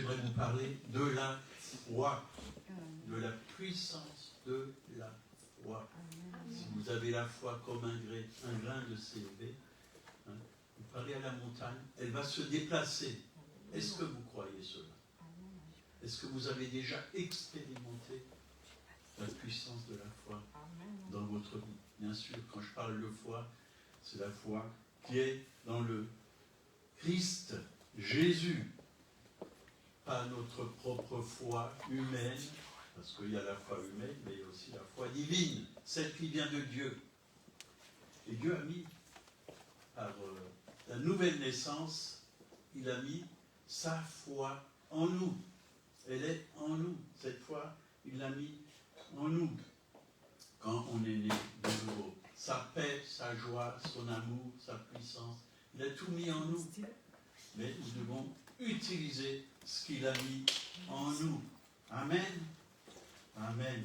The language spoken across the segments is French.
j'aimerais vous parler de la foi, de la puissance de la foi. Si vous avez la foi comme un grain de sévé, hein, vous parlez à la montagne, elle va se déplacer. Est-ce que vous croyez cela? Est-ce que vous avez déjà expérimenté la puissance de la foi dans votre vie? Bien sûr, quand je parle de foi, c'est la foi qui est dans le Christ Jésus. Pas notre propre foi humaine, parce qu'il y a la foi humaine, mais il y a aussi la foi divine, celle qui vient de Dieu. Et Dieu a mis, par la nouvelle naissance, il a mis sa foi en nous. Elle est en nous. Cette foi, il l'a mis en nous. Quand on est né de nouveau. Sa paix, sa joie, son amour, sa puissance. Il a tout mis en nous. Mais nous devons utiliser ce qu'il a mis en nous. Amen. Amen.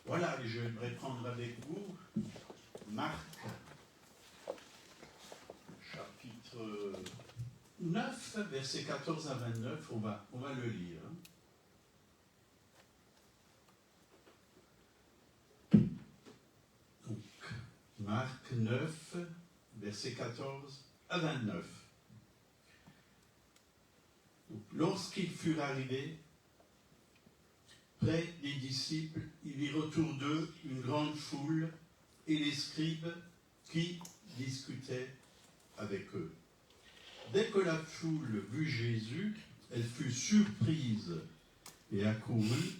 Voilà, et je vais prendre avec vous Marc, chapitre 9, versets 14 à 29, on va le lire. Donc, Marc 9, versets 14 à 29. Donc, lorsqu'ils furent arrivés près des disciples, ils virent autour d'eux une grande foule et les scribes qui discutaient avec eux. Dès que la foule vit Jésus, elle fut surprise et accourut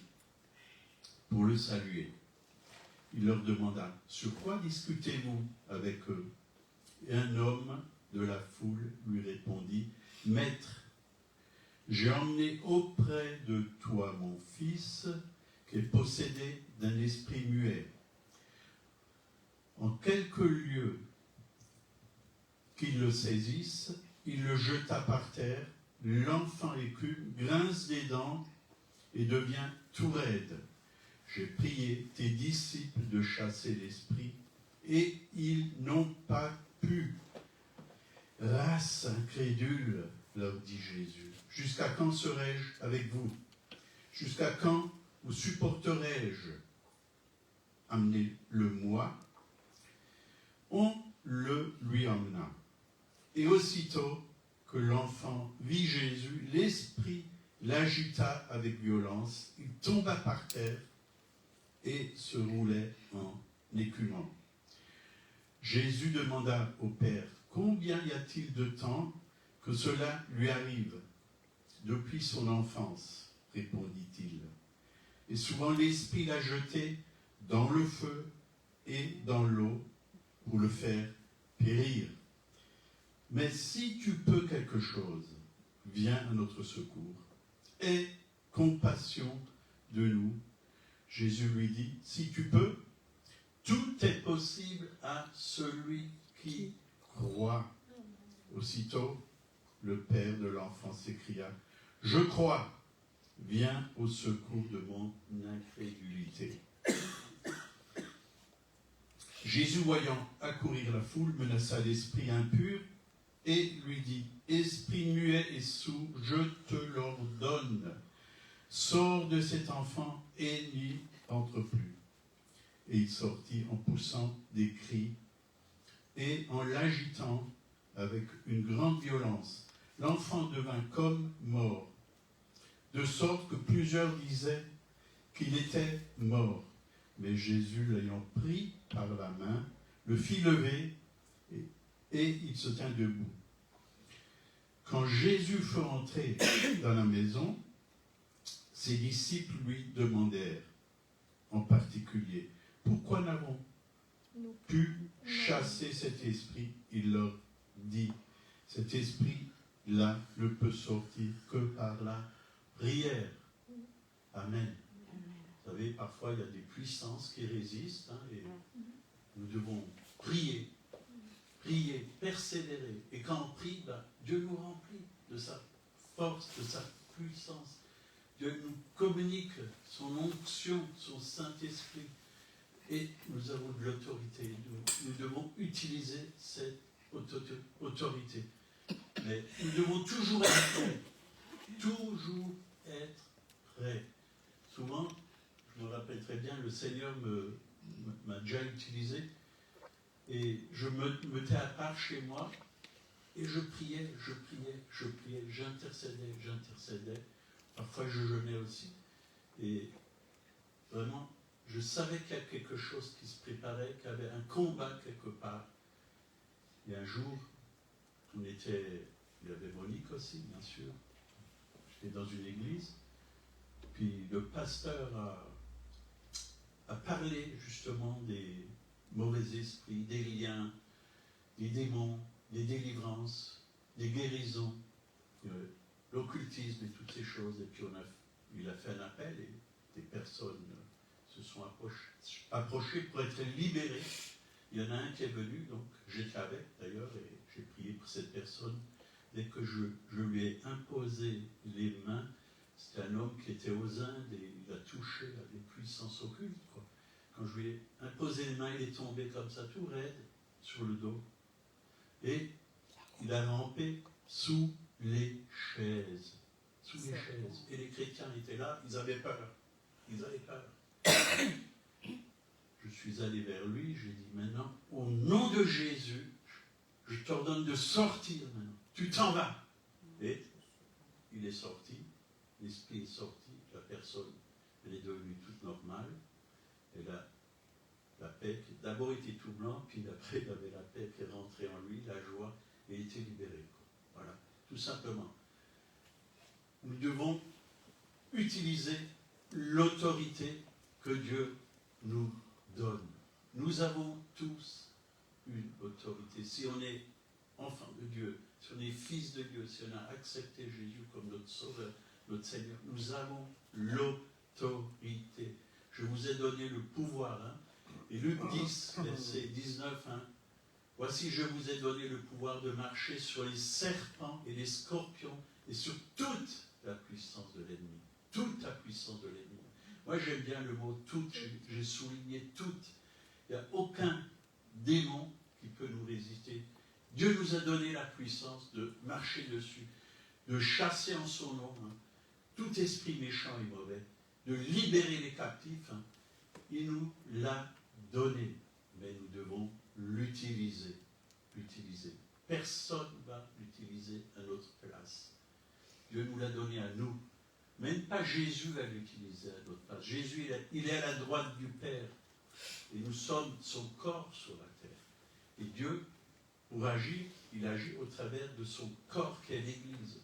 pour le saluer. Il leur demanda, « Sur quoi discutez-vous avec eux ?» Et un homme de la foule lui répondit, « Maître, j'ai emmené auprès de toi mon fils qui est possédé d'un esprit muet. En quelque lieu qu'il le saisisse, il le jeta par terre, l'enfant écume, grince des dents et devient tout raide. J'ai prié tes disciples de chasser l'esprit et ils n'ont pas pu. Race incrédule, leur dit Jésus, jusqu'à quand serai-je avec vous? Jusqu'à quand vous supporterai-je? Amenez-le moi. On le lui emmena. Et aussitôt que l'enfant vit Jésus, l'esprit l'agita avec violence, il tomba par terre et se roulait en écumant. Jésus demanda au Père, « Combien y a-t-il de temps que cela lui arrive? » « Depuis son enfance, répondit-il. Et souvent l'esprit l'a jeté dans le feu et dans l'eau pour le faire périr. Mais si tu peux quelque chose, viens à notre secours. Aie compassion de nous. » Jésus lui dit, « Si tu peux, tout est possible à celui qui croit. » Aussitôt, le père de l'enfant s'écria, « Je crois, viens au secours de mon incrédulité. » Jésus, voyant accourir la foule, menaça l'esprit impur et lui dit, « Esprit muet et sourd, je te l'ordonne, sors de cet enfant et n'y entre plus. » Et il sortit en poussant des cris et en l'agitant avec une grande violence. L'enfant devint comme mort, de sorte que plusieurs disaient qu'il était mort. Mais Jésus, l'ayant pris par la main, le fit lever et il se tint debout. Quand Jésus fut entré dans la maison, ses disciples lui demandèrent en particulier, « Pourquoi n'avons-nous pu chasser cet esprit ?» Il leur dit, « Cet esprit-là ne peut sortir que par la prière. » Amen. Vous savez, parfois il y a des puissances qui résistent, hein, et nous devons prier, persévérer. Et quand on prie, Dieu nous remplit de sa force, de sa puissance. Dieu nous communique son onction, son Saint-Esprit. Et nous avons de l'autorité. Nous devons utiliser cette autorité. Mais nous devons toujours être prêts. le Seigneur m'a déjà utilisé. Et je me mettais à part chez moi et je priais, j'intercédais. Parfois je jeûnais aussi. Et vraiment, je savais qu'il y a quelque chose qui se préparait, qu'il y avait un combat quelque part. Et un jour, il y avait Monique aussi, bien sûr. J'étais dans une église. Puis le pasteur a parlé justement des mauvais esprits, des liens, des démons, des délivrances, des guérisons, l'occultisme et toutes ces choses. Et puis il a fait un appel et des personnes se sont approchées pour être libérées. Il y en a un qui est venu, donc j'étais avec d'ailleurs, et j'ai prié pour cette personne. Dès que je lui ai imposé les mains, c'était un homme qui était aux Indes et il a touché à des puissances occultes, quoi. Quand je lui ai imposé les mains, il est tombé comme ça, tout raide, sur le dos. Et il a rampé sous les chaises. Sous les chaises. Et les chrétiens étaient là, ils avaient peur. Je suis allé vers lui, j'ai dit maintenant, au nom de Jésus, je t'ordonne de sortir maintenant. Tu t'en vas. Et il est sorti, l'esprit est sorti, la personne, elle est devenue toute normale. Et là, la paix, qui d'abord était tout blanc, puis après il avait la paix qui est rentrée en lui, la joie, et il était libéré. Voilà, tout simplement. Nous devons utiliser l'autorité que Dieu nous donne. Nous avons tous une autorité. Si on est enfant de Dieu, si on est fils de Dieu, si on a accepté Jésus comme notre Sauveur, notre Seigneur, nous avons l'autorité. Je vous ai donné le pouvoir. Et Luc 10, verset 19, voici, je vous ai donné le pouvoir de marcher sur les serpents et les scorpions et sur toute la puissance de l'ennemi. Toute la puissance de l'ennemi. Moi, j'aime bien le mot toute, j'ai souligné toute. Il n'y a aucun démon qui peut nous résister. Dieu nous a donné la puissance de marcher dessus, de chasser en son nom tout esprit méchant et mauvais, de libérer les captifs. Il nous l'a donné, mais nous devons l'utiliser. Personne ne va l'utiliser à notre place. Dieu nous l'a donné à nous. Même pas Jésus va l'utiliser à notre place. Jésus, il est à la droite du Père. Et nous sommes son corps sur la terre. Et Dieu, pour agir, il agit au travers de son corps qui est l'Église.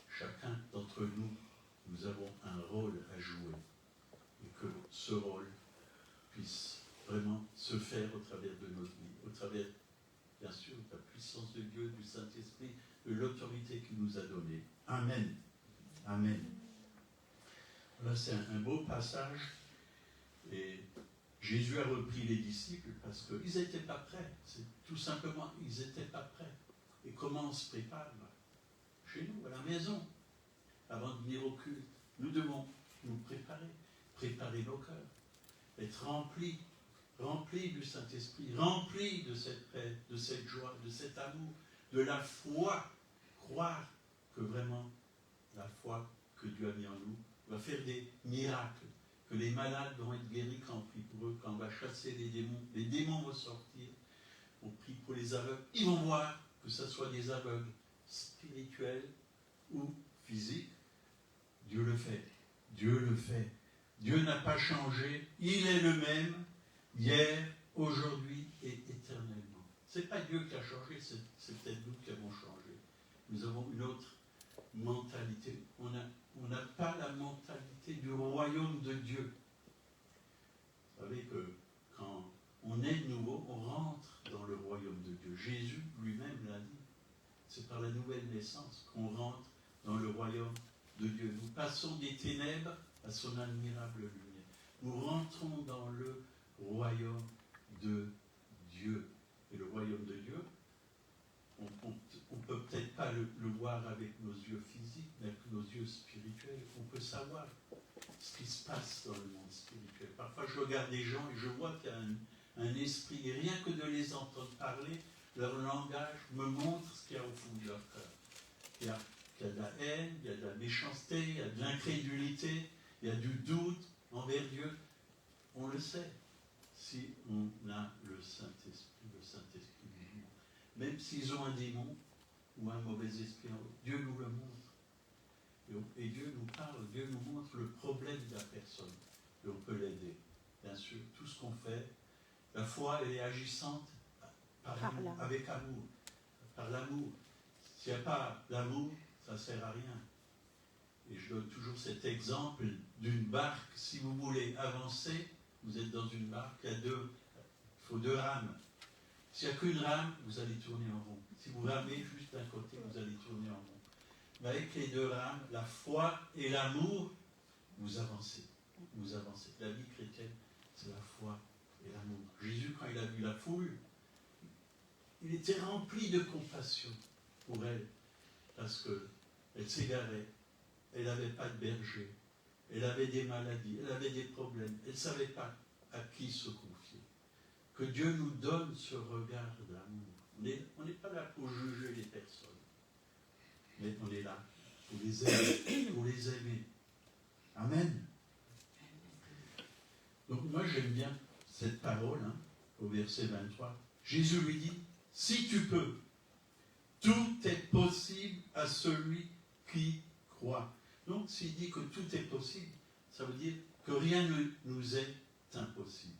Chacun d'entre nous, nous avons un rôle à jouer. Et que ce rôle puisse vraiment se faire au travers de notre vie, au travers, bien sûr, de la puissance de Dieu, du Saint-Esprit, de l'autorité qu'il nous a donnée. Amen. Amen. Voilà, c'est un beau passage. Et Jésus a repris les disciples parce qu'ils n'étaient pas prêts. C'est tout simplement, ils n'étaient pas prêts. Et comment on se prépare chez nous, à la maison, avant de venir au culte? Nous devons nous préparer nos cœurs, être remplis du Saint-Esprit, remplis de cette paix, de cette joie, de cet amour, de la foi, croire que vraiment la foi que Dieu a mis en nous va faire des miracles, que les malades vont être guéris quand on prie pour eux, quand on va chasser les démons vont sortir, on prie pour les aveugles, ils vont voir, que ce soit des aveugles spirituels ou physiques, Dieu le fait. Dieu n'a pas changé, il est le même, hier, aujourd'hui et éternellement. Ce n'est pas Dieu qui a changé, c'est peut-être nous qui avons changé. Nous avons une autre mentalité. On n'a pas la mentalité du royaume de Dieu. Vous savez que quand on est de nouveau, on rentre dans le royaume de Dieu. Jésus lui-même l'a dit. C'est par la nouvelle naissance qu'on rentre dans le royaume de Dieu. Nous passons des ténèbres à son admirable lumière. Nous rentrons dans le royaume de Dieu. Et le royaume de Dieu, on ne peut peut-être pas le voir avec nos yeux physiques, mais avec nos yeux spirituels. On peut savoir ce qui se passe dans le monde spirituel. Parfois, je regarde des gens et je vois qu'il y a un esprit. Et rien que de les entendre parler, leur langage me montre ce qu'il y a au fond de leur cœur. Il y a de la haine, il y a de la méchanceté, il y a de l'incrédulité, il y a du doute envers Dieu. on le sait, si on a le Saint-Esprit vivant. Même s'ils ont un démon ou un mauvais esprit en eux, Dieu nous le montre. Et Dieu nous parle, Dieu nous montre le problème de la personne. Et on peut l'aider. Bien sûr, tout ce qu'on fait, la foi, elle est agissante avec amour, par l'amour. S'il n'y a pas l'amour, ça ne sert à rien. Et je donne toujours cet exemple d'une barque. Si vous voulez avancer, vous êtes dans une barque, il faut 2 rames. S'il n'y a qu'une rame, vous allez tourner en rond. Si vous ramez juste d'un côté, vous allez tourner en rond. Mais avec les 2 rames, la foi et l'amour, vous avancez. Vous avancez. La vie chrétienne, c'est la foi et l'amour. Jésus, quand il a vu la foule, il était rempli de compassion pour elle, parce qu'elle s'égarait, elle n'avait pas de berger, elle avait des maladies, elle avait des problèmes, elle ne savait pas à qui se confier. Que Dieu nous donne ce regard d'amour. On n'est pas là pour juger les personnes, mais on est là pour les aimer, pour les aimer. Amen. Donc moi j'aime bien cette parole, au verset 23. Jésus lui dit, si tu peux, tout est possible à celui qui croit. Donc s'il dit que tout est possible, ça veut dire que rien ne nous est impossible.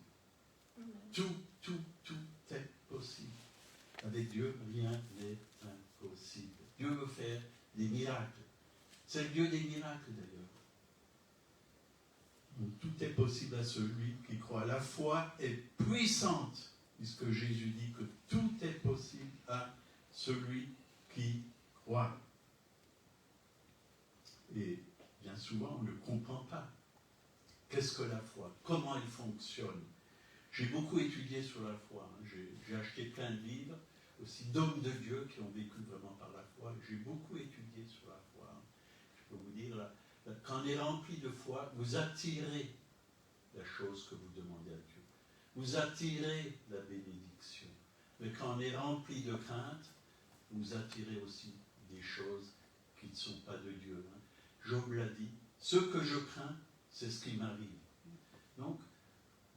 Tout est possible. Avec Dieu, rien n'est impossible. Dieu veut faire des miracles. C'est le Dieu des miracles d'ailleurs. Donc, tout est possible à celui qui croit. La foi est puissante, puisque Jésus dit que tout est possible à celui qui croit. Et bien souvent, on ne comprend pas. Qu'est-ce que la foi? Comment elle fonctionne? J'ai beaucoup étudié sur la foi. J'ai acheté plein de livres, aussi d'hommes de Dieu qui ont vécu vraiment par la foi. J'ai beaucoup étudié sur la foi. Je peux vous dire, quand on est rempli de foi, vous attirez la chose que vous demandez à Dieu. Vous attirez la bénédiction. Mais quand on est rempli de crainte, vous attirez aussi des choses qui ne sont pas de Dieu. Job l'a dit, ce que je crains, c'est ce qui m'arrive. Donc,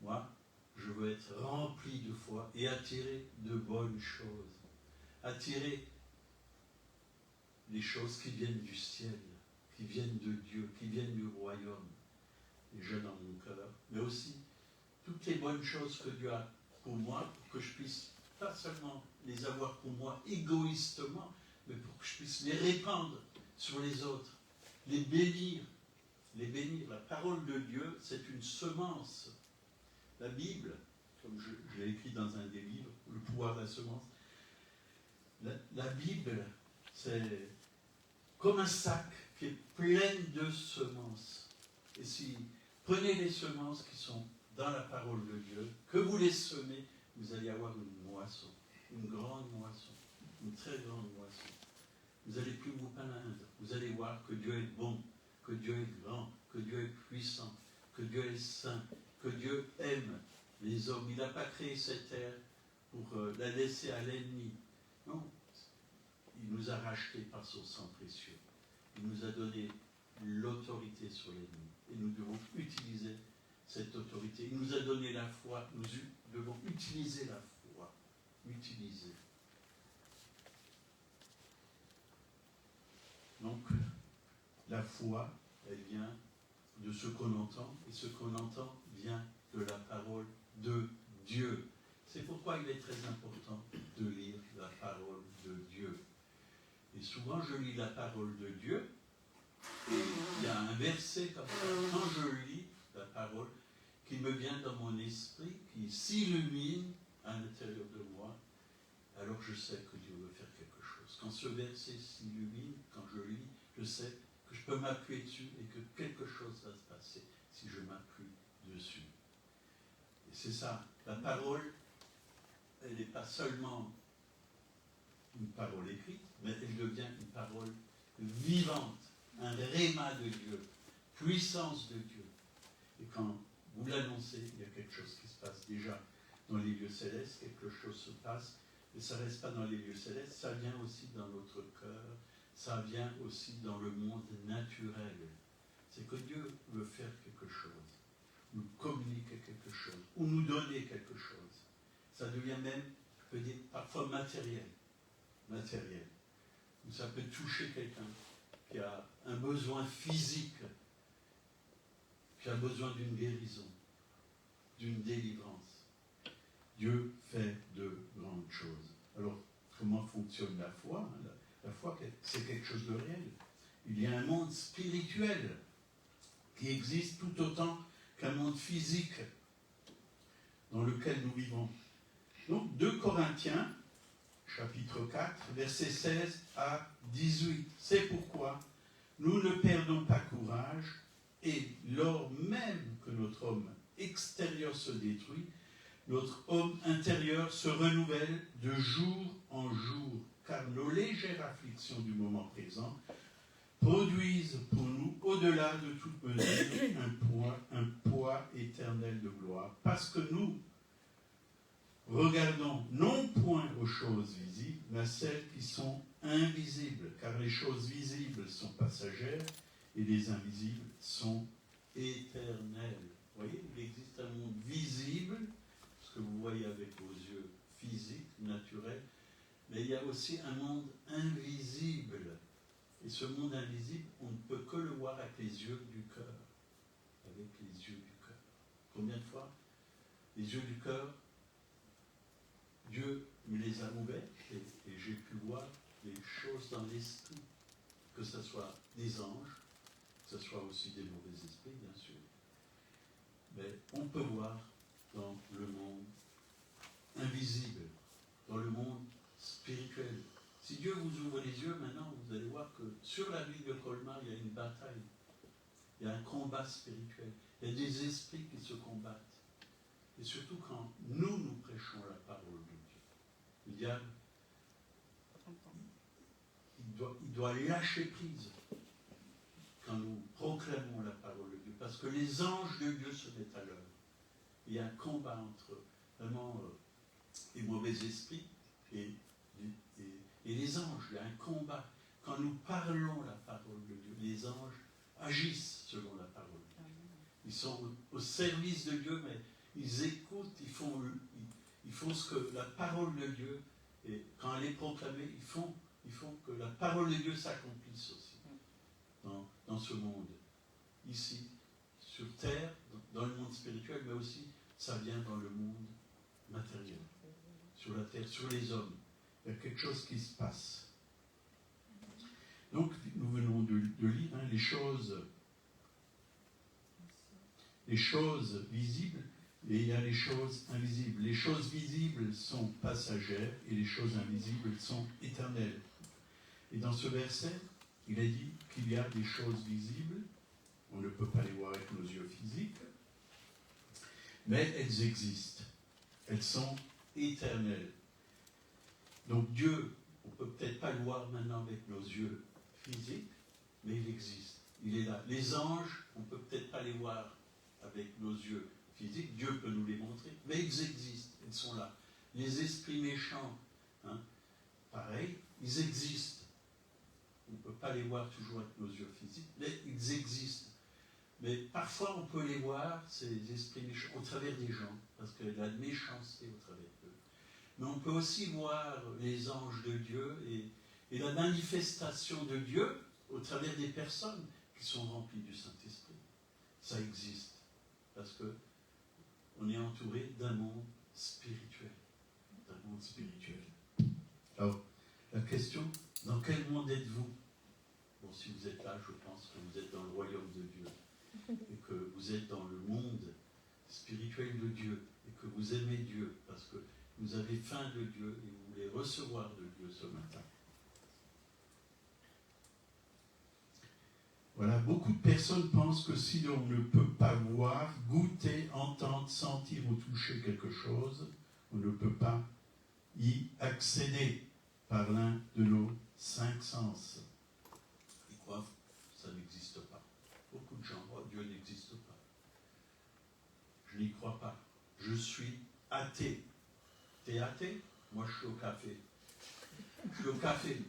moi, je veux être rempli de foi et attirer de bonnes choses. Attirer les choses qui viennent du ciel, qui viennent de Dieu, qui viennent du royaume. Déjà dans mon cœur, mais aussi toutes les bonnes choses que Dieu a pour moi, pour que je puisse pas seulement les avoir pour moi égoïstement, mais pour que je puisse les répandre sur les autres, les bénir. Les bénir. La parole de Dieu, c'est une semence. La Bible, comme je l'ai écrit dans un des livres, le pouvoir de la semence, la Bible, c'est comme un sac qui est plein de semences. Et si prenez les semences qui sont dans la parole de Dieu, que vous les semez, vous allez avoir une moisson, une grande moisson, une très grande moisson. Vous n'allez plus vous plaindre. Vous allez voir que Dieu est bon, que Dieu est grand, que Dieu est puissant, que Dieu est saint, que Dieu aime les hommes. Il n'a pas créé cette terre pour la laisser à l'ennemi. Non, il nous a rachetés par son sang précieux. Il nous a donné l'autorité sur l'ennemi. Et nous devons utiliser cette autorité. Il nous a donné la foi. Nous devons utiliser la foi. Utiliser. Donc, la foi, elle vient de ce qu'on entend. Et ce qu'on entend vient de la parole de Dieu. C'est pourquoi il est très important de lire la parole de Dieu. Et souvent, je lis la parole de Dieu. Et il y a un verset comme ça, quand je lis la parole, qui me vient dans mon esprit, qui s'illumine à l'intérieur de moi, alors je sais que Dieu veut faire quelque chose. Quand ce verset s'illumine, quand je lis, je sais que je peux m'appuyer dessus et que quelque chose va se passer si je m'appuie dessus. Et c'est ça, la parole, elle n'est pas seulement une parole écrite, mais elle devient une parole vivante, un rhéma de Dieu, puissance de Dieu. Et quand vous l'annoncez, il y a quelque chose qui se passe déjà dans les lieux célestes, quelque chose se passe, et ça ne reste pas dans les lieux célestes, ça vient aussi dans notre cœur, ça vient aussi dans le monde naturel. C'est que Dieu veut faire quelque chose. nous communiquer quelque chose, ou nous donner quelque chose. Ça devient même, je peux dire, parfois matériel. Matériel. Ou ça peut toucher quelqu'un qui a un besoin physique, qui a besoin d'une guérison, d'une délivrance. Dieu fait de grandes choses. Alors, comment fonctionne la foi? La foi, c'est quelque chose de réel. Il y a un monde spirituel qui existe tout autant qu'un monde physique dans lequel nous vivons. Donc, 2 Corinthiens, chapitre 4, versets 16 à 18. C'est pourquoi nous ne perdons pas courage, et lors même que notre homme extérieur se détruit, notre homme intérieur se renouvelle de jour en jour, car nos légères afflictions du moment présent produisent pour nous, au-delà de toute mesure, un poids éternel de gloire, parce que nous regardons non point aux choses visibles, mais à celles qui sont invisibles, car les choses visibles sont passagères et les invisibles sont éternelles. Vous voyez, il existe un monde visible, ce que vous voyez avec vos yeux physiques, naturels, mais il y a aussi un monde invisible. Et ce monde invisible, on ne peut que le voir avec les yeux du cœur. Avec les yeux du cœur. Combien de fois les yeux du cœur, Dieu me les a ouverts et j'ai pu voir des choses dans l'esprit, que ce soit des anges, que ce soit aussi des mauvais esprits, bien sûr. Mais on peut voir dans le monde invisible, dans le monde spirituel. Si Dieu vous ouvre les yeux, maintenant, vous allez voir que sur la ville de Colmar, il y a une bataille. Il y a un combat spirituel. Il y a des esprits qui se combattent. Et surtout quand nous prêchons la parole de Dieu. Le diable, il doit lâcher prise quand nous proclamons la parole de Dieu. Parce que les anges de Dieu se mettent à l'œuvre. Il y a un combat entre vraiment les mauvais esprits et les anges. Il y a un combat. Quand nous parlons la parole de Dieu, les anges agissent selon la parole de Dieu. Ils sont au service de Dieu, mais ils écoutent, ils font ce que la parole de Dieu, et quand elle est proclamée, ils font que la parole de Dieu s'accomplisse aussi dans ce monde. Ici, sur terre, dans le monde spirituel, mais aussi ça vient dans le monde matériel. Sur la terre, sur les hommes. Il y a quelque chose qui se passe. Donc, nous venons de lire les choses visibles, et il y a les choses invisibles. Les choses visibles sont passagères et les choses invisibles sont éternelles. Et dans ce verset, il est dit qu'il y a des choses visibles, on ne peut pas les voir avec nos yeux physiques, mais elles existent. Elles sont éternelles. Donc Dieu, on ne peut peut-être pas le voir maintenant avec nos yeux physiques, mais il existe. Il est là. Les anges, on ne peut peut-être pas les voir avec nos yeux physiques, Dieu peut nous les montrer, mais ils existent, ils sont là. Les esprits méchants, pareil, ils existent. On ne peut pas les voir toujours avec nos yeux physiques, mais ils existent. Mais parfois on peut les voir, ces esprits méchants, au travers des gens, parce qu'il y a de la méchanceté au travers d'eux. Mais on peut aussi voir les anges de Dieu et la manifestation de Dieu au travers des personnes qui sont remplies du Saint-Esprit. Ça existe, parce qu'on est entouré d'un monde spirituel. D'un monde spirituel. Alors, la question, dans quel monde êtes-vous? Bon, si vous êtes là, je pense que vous êtes dans le royaume de Dieu, et que vous êtes dans le monde spirituel de Dieu, et que vous aimez Dieu, parce que vous avez faim de Dieu, et vous voulez recevoir de Dieu ce matin. Voilà, beaucoup de personnes pensent que si l'on ne peut pas voir, goûter, entendre, sentir ou toucher quelque chose, on ne peut pas y accéder par l'un de nos 5 sens. Ils croient que ça n'existe pas. Beaucoup de gens croient que Dieu n'existe pas. Je n'y crois pas. Je suis athée. T'es athée? Moi, je suis au café. Je suis au café.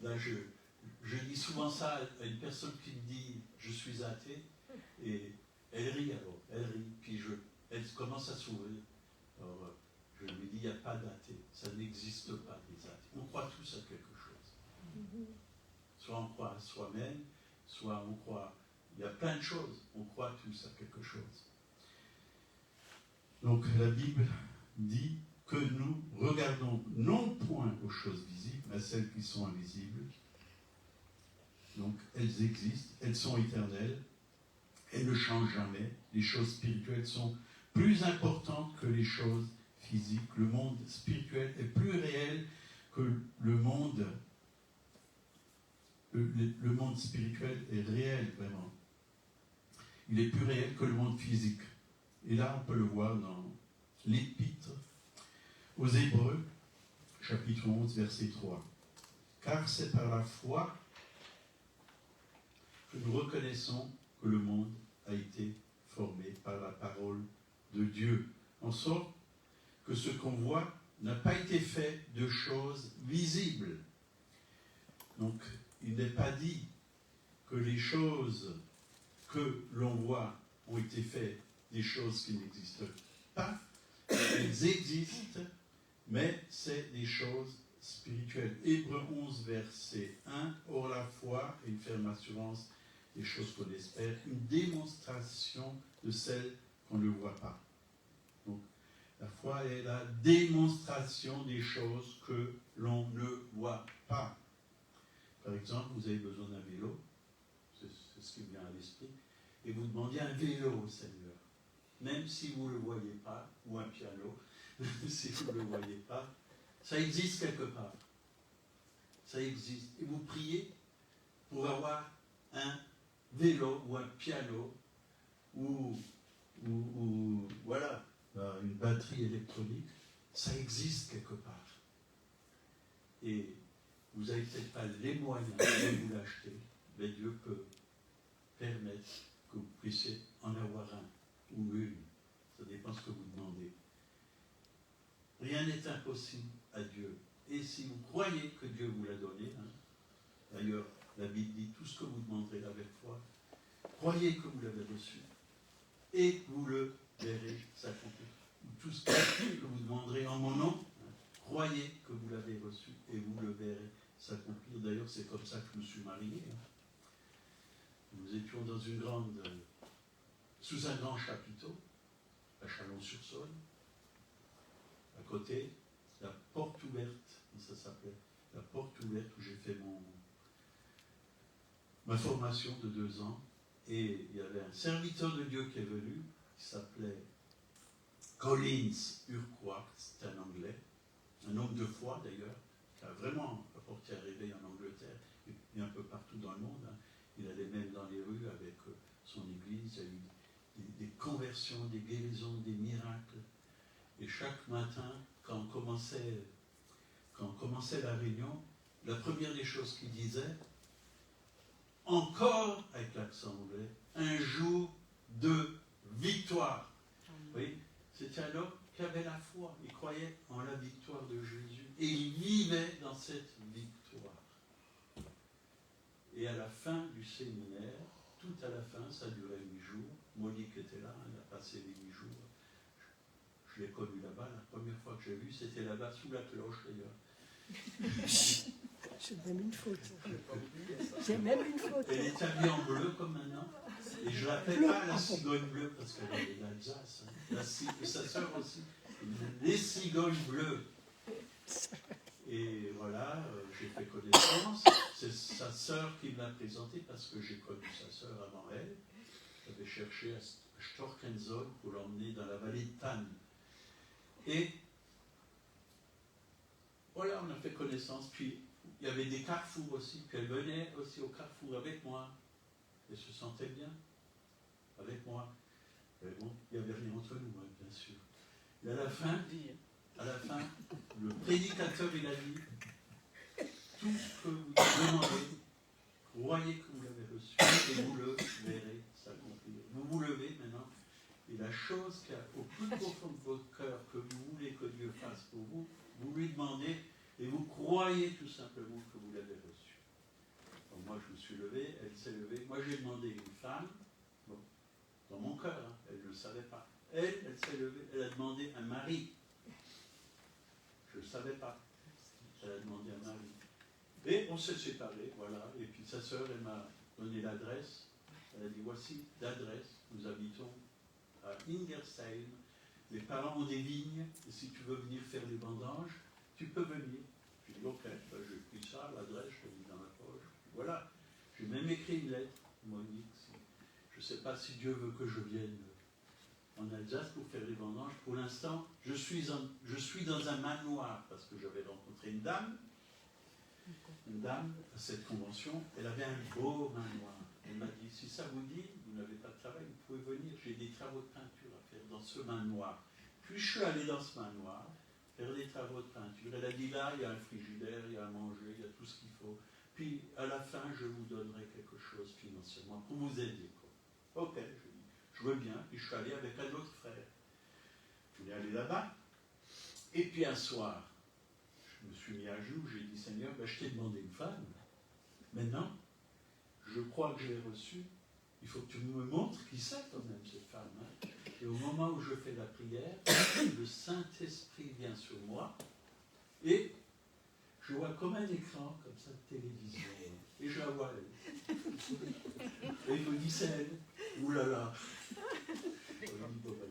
Là, je dis souvent ça à une personne qui me dit « je suis athée ». Et elle rit alors, elle rit, puis elle commence à s'ouvrir. Alors, je lui dis, il n'y a pas d'athée, ça n'existe pas des athées. On croit tous à quelque chose. Soit on croit à soi-même, soit on croit... Il y a plein de choses, on croit tous à quelque chose. Donc la Bible dit que nous regardons non point aux choses visibles, mais à celles qui sont invisibles. Donc elles existent, elles sont éternelles, elles ne changent jamais. Les choses spirituelles sont plus importantes que les choses physiques. Le monde spirituel est plus réel que le monde. Le monde spirituel est réel, vraiment. Il est plus réel que le monde physique. Et là, on peut le voir dans l'Épître aux Hébreux, chapitre 11, verset 3. Car c'est par la foi que nous reconnaissons que le monde a été formé par la parole de Dieu, en sorte que ce qu'on voit n'a pas été fait de choses visibles. Donc, il n'est pas dit que les choses que l'on voit ont été faites des choses qui n'existent pas. Elles existent, mais c'est des choses spirituelles. Hébreux 11, verset 1. Or la foi est une ferme assurance des choses qu'on espère, une démonstration de celles qu'on ne voit pas. Donc, la foi est la démonstration des choses que l'on ne voit pas. Par exemple, vous avez besoin d'un vélo, c'est ce qui me vient à l'esprit, et vous demandez un vélo au Seigneur, même si vous ne le voyez pas, ou un piano, si vous ne le voyez pas, ça existe quelque part. Ça existe. Et vous priez pour avoir un vélo ou un piano ou voilà, une batterie électronique, ça existe quelque part. Et vous n'avez peut-être pas les moyens de vous l'acheter, mais Dieu peut permettre que vous puissiez en avoir un ou une. Ça dépend de ce que vous demandez. Rien n'est impossible à Dieu. Et si vous croyez que Dieu vous l'a donné, d'ailleurs, la Bible dit tout ce que vous demanderez avec foi, croyez que vous l'avez reçu et vous le verrez s'accomplir. Tout ce que vous demanderez en mon nom, croyez que vous l'avez reçu et vous le verrez s'accomplir. D'ailleurs, c'est comme ça que je me suis marié. Nous étions dans sous un grand chapiteau, à Chalon-sur-Saône. À côté, la porte ouverte, ça s'appelait, la porte ouverte où j'ai fait ma formation de 2 ans. Et il y avait un serviteur de Dieu qui est venu, qui s'appelait Collins Urquhart, c'est un Anglais, un homme de foi d'ailleurs, qui a vraiment apporté un réveil en Angleterre et un peu partout dans le monde. Il allait même dans les rues avec son église, il y a eu des conversions, des guérisons, des miracles. Et chaque matin, quand on commençait la réunion, la première des choses qu'il disait, encore, avec l'accent anglais, un jour de victoire. Oui, c'était un homme qui avait la foi, il croyait en la victoire de Jésus, et il vivait dans cette victoire. Et à la fin du séminaire, tout à la fin, ça durait 8 jours, Monique était là, elle a passé les 8 jours, je l'ai connue là-bas, la première fois que j'ai vu, c'était là-bas, sous la cloche d'ailleurs. J'ai même une photo. J'ai même une photo. Elle est habillée en bleu comme maintenant. Et je ne l'appelle pas la cigogne bleue parce qu'elle est d'Alsace. Et sa sœur aussi. Les cigognes bleues. Et voilà, j'ai fait connaissance. C'est sa sœur qui me l'a présentée parce que j'ai connu sa sœur avant elle. J'avais cherché à Storkenzoll pour l'emmener dans la vallée de Tann. Et voilà, on a fait connaissance. Puis il y avait des carrefours aussi, puis elle venait aussi au carrefour avec moi. Elle se sentait bien avec moi. Mais bon, il n'y avait rien entre nous, bien sûr. Et à la fin, le prédicateur, il a dit, tout ce que vous demandez, croyez que vous l'avez reçu et vous le verrez s'accomplir. Vous vous levez maintenant, et la chose qui est au plus profond de votre cœur que vous voulez que Dieu fasse pour vous, vous lui demandez, et vous croyez tout simplement que vous l'avez reçu. Donc moi, je me suis levé, elle s'est levée. Moi, j'ai demandé une femme. Bon, dans mon cœur, hein, elle ne le savait pas. Elle s'est levée, elle a demandé un mari. Je ne le savais pas. Elle a demandé un mari. Et on s'est séparés, voilà. Et puis sa sœur, elle m'a donné l'adresse. Elle a dit, voici l'adresse. Nous habitons à Ingersheim. Les parents ont des vignes. Et si tu veux venir faire les vendanges, tu peux venir. J'ai dit, ok, ben, j'ai pris ça, l'adresse, je l'ai mis dans la poche. Voilà. J'ai même écrit une lettre. Ils m'ont dit, je ne sais pas si Dieu veut que je vienne en Alsace pour faire les vendanges. Pour l'instant, je suis dans un manoir parce que j'avais rencontré une dame à cette convention. Elle avait un beau manoir. Elle m'a dit, si ça vous dit, vous n'avez pas de travail, vous pouvez venir. J'ai des travaux de peinture à faire dans ce manoir. Puis je suis allé dans ce manoir faire des travaux de peinture. Elle a dit, là, il y a un frigidaire, il y a à manger, il y a tout ce qu'il faut. Puis à la fin, je vous donnerai quelque chose financièrement pour vous aider. Quoi. Ok, je veux bien. Puis je suis allé avec un autre frère. Je suis allé là-bas. Et puis un soir, je me suis mis à genoux, j'ai dit, Seigneur, ben, je t'ai demandé une femme. Maintenant, je crois que je l'ai reçue. Il faut que tu me montres qui c'est quand même cette femme. Hein. Et au moment où je fais la prière, le Saint-Esprit vient sur moi et je vois comme un écran, comme ça, de télévision. Et je la vois elle. Et il me dit, c'est elle. Ouh là là. Je dis, bon, ben,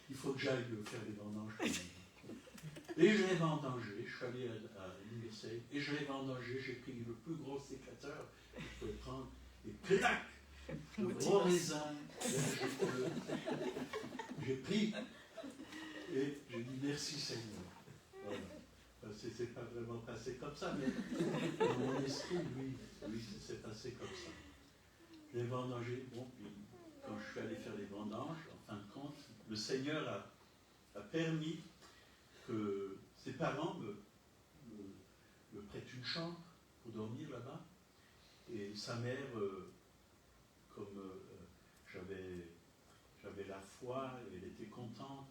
il faut que j'aille faire les vendanges. Et je l'ai vendangé. Je suis allé à l'université et je l'ai vendangé. J'ai pris le plus gros sécateur que je pouvais prendre et clac, le gros raisin. J'ai pris et j'ai dit merci Seigneur. Voilà. C'est pas vraiment passé comme ça, mais dans mon esprit, oui, c'est passé comme ça. Je l'ai vendangé. Bon, puis quand je suis allé faire les vendanges, en fin de compte, le Seigneur a permis que ses parents me prêtent une chambre pour dormir là-bas. Et sa mère, comme j'avais la foi, elle était contente,